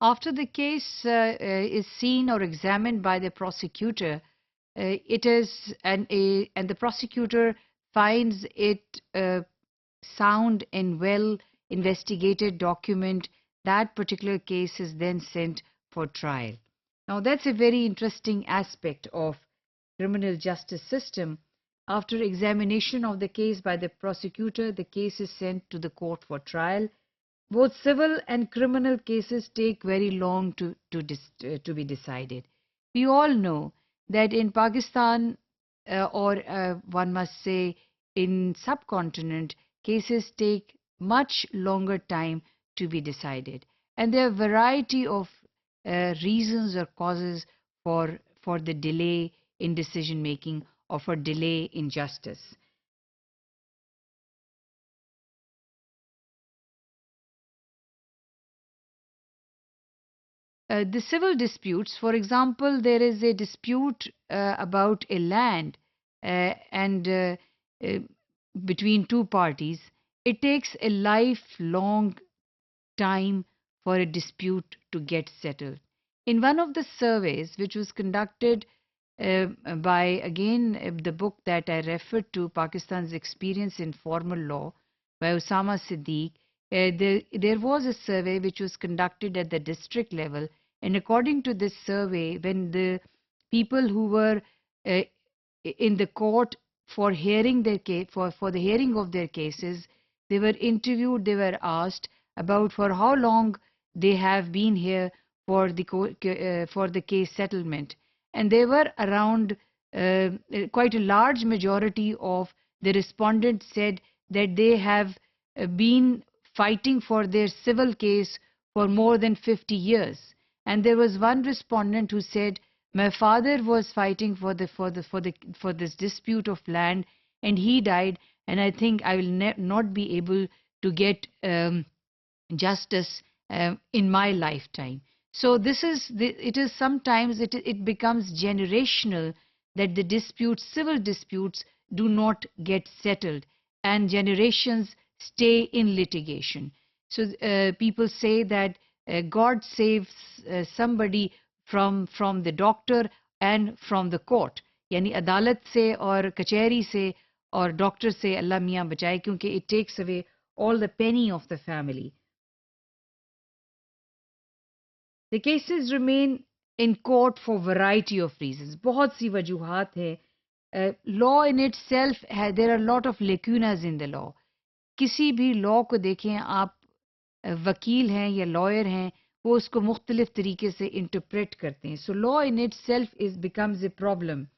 After the case is seen or examined by the prosecutor, it is and the prosecutor finds it sound and well investigated document, that particular case is then sent for trial. Now that's a very interesting aspect of criminal justice system. After examination of the case by the prosecutor, the case is sent to the court for trial. Both civil and criminal cases take very long to be decided. We all know that in Pakistan, or one must say in subcontinent, cases take much longer time to be decided. And there are a variety of reasons or causes for the delay in decision making or for delay in justice. The civil disputes, for example, there is a dispute about a land and uh, between two parties. It takes a lifelong time for a dispute to get settled. In one of the surveys which was conducted by, again, the book that I referred to, Pakistan's Experience in Formal Law, by Osama Siddique, there was a survey which was conducted at the district level, and according to this survey, when the people who were uh, in the court for hearing their case, for the hearing of their cases, they were interviewed, they were asked about for how long they have been here for for the case settlement, and there were around quite a large majority of the respondents said that they have been fighting for their civil case for more than 50 years. And there was one respondent who said, my father was fighting for this dispute of land, and he died, and I think I will not be able to get justice in my lifetime. So it is sometimes it becomes generational that the disputes, civil disputes, do not get settled, and generations stay in litigation. So people say that God saves somebody from the doctor and from the court. यानी अदालत से और कचहरी से और doctor से अल्लाह मियाँ बचाए, क्योंकि it takes away all the penny of the family. The cases remain in court for variety of reasons. बहुत सी वजूहात है. Law in itself, there are a lot of lacunas in the law. किसी भी law को देखें आप, वकील हैं या lawyer हैं, वो उसको मुख्तलिफ तरीके से interpret करते हैं. So law in itself becomes a problem.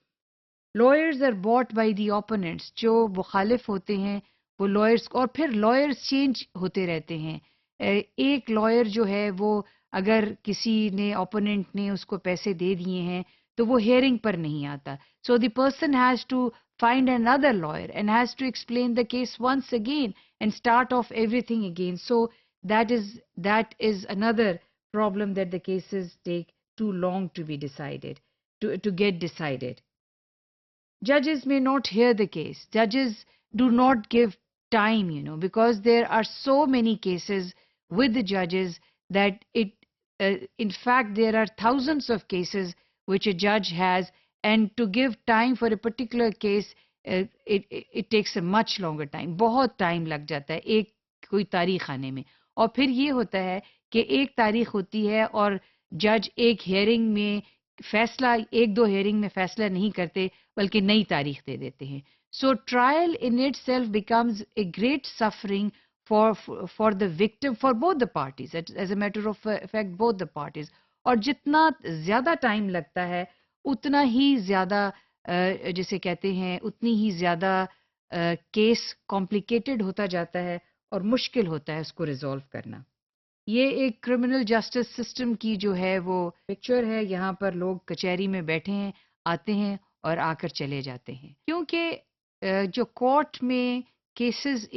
Lawyers are bought by the opponents. जो मुखालिफ होते हैं वो lawyers, और फिर lawyers change होते रहते हैं. एक lawyer जो है वो अगर किसी ने opponent ने उसको पैसे दे दिए हैं तो वो hearing पर नहीं आता. So the person has to find another lawyer and has to explain the case once again and start off everything again. So that is another problem, that the cases take too long to be decided, to get decided. Judges may not hear the case. Judges do not give time, because there are so many cases with the judges that in fact, there are thousands of cases which a judge has, and to give time for a particular case, it takes a much longer time. बहुत time लग जाता है एक कोई तारीख आने में. और फिर ये होता है कि एक तारीख होती है और जज एक हेयरिंग में फैसला, एक दो हेयरिंग में फैसला नहीं करते बल्कि नई तारीख दे देते हैं. So trial in itself becomes a great suffering for the victim, for both the parties, as a matter of fact, both the parties. और जितना ज़्यादा टाइम लगता है उतना ही ज़्यादा जिसे कहते हैं उतनी ही ज़्यादा केस कॉम्प्लिकेटेड होता जाता है और मुश्किल होता है उसको रिजॉल्व करना. ये एक क्रिमिनल जस्टिस सिस्टम की जो है वो पिक्चर है. यहाँ पर लोग कचहरी में बैठे हैं, आते हैं और आकर चले जाते हैं. क्योंकि जो कोर्ट में केसेस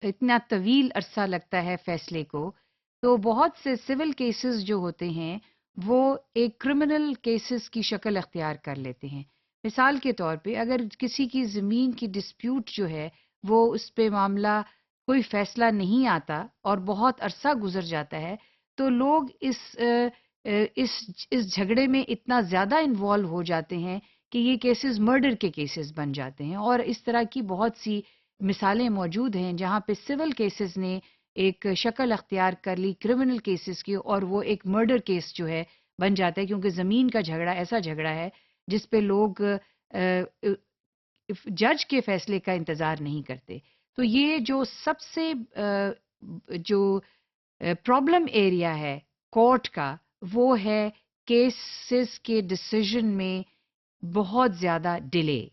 इतना तवील अरसा लगता है फैसले को, तो बहुत से सिविल केसेस जो होते हैं वो एक क्रिमिनल केसेस की शक्ल अख्तियार कर लेते हैं. मिसाल के तौर पे अगर किसी की ज़मीन की डिस्प्यूट जो है वो उस पे मामला कोई फैसला नहीं आता और बहुत अरसा गुजर जाता है, تو لوگ اس جھگڑے میں اتنا زیادہ انوالو ہو جاتے ہیں کہ یہ کیسز مرڈر کے کیسز بن جاتے ہیں. اور اس طرح کی بہت سی مثالیں موجود ہیں جہاں پہ سول کیسز نے ایک شکل اختیار کر لی کرمنل کیسز کی، اور وہ ایک مرڈر کیس جو ہے بن جاتا ہے، کیونکہ زمین کا جھگڑا ایسا جھگڑا ہے جس پہ لوگ جج کے فیصلے کا انتظار نہیں کرتے. تو یہ جو سب سے جو پرابلم ایریا ہے کورٹ کا، وہ ہے کیسز کے ڈیسیژن میں بہت زیادہ ڈیلے.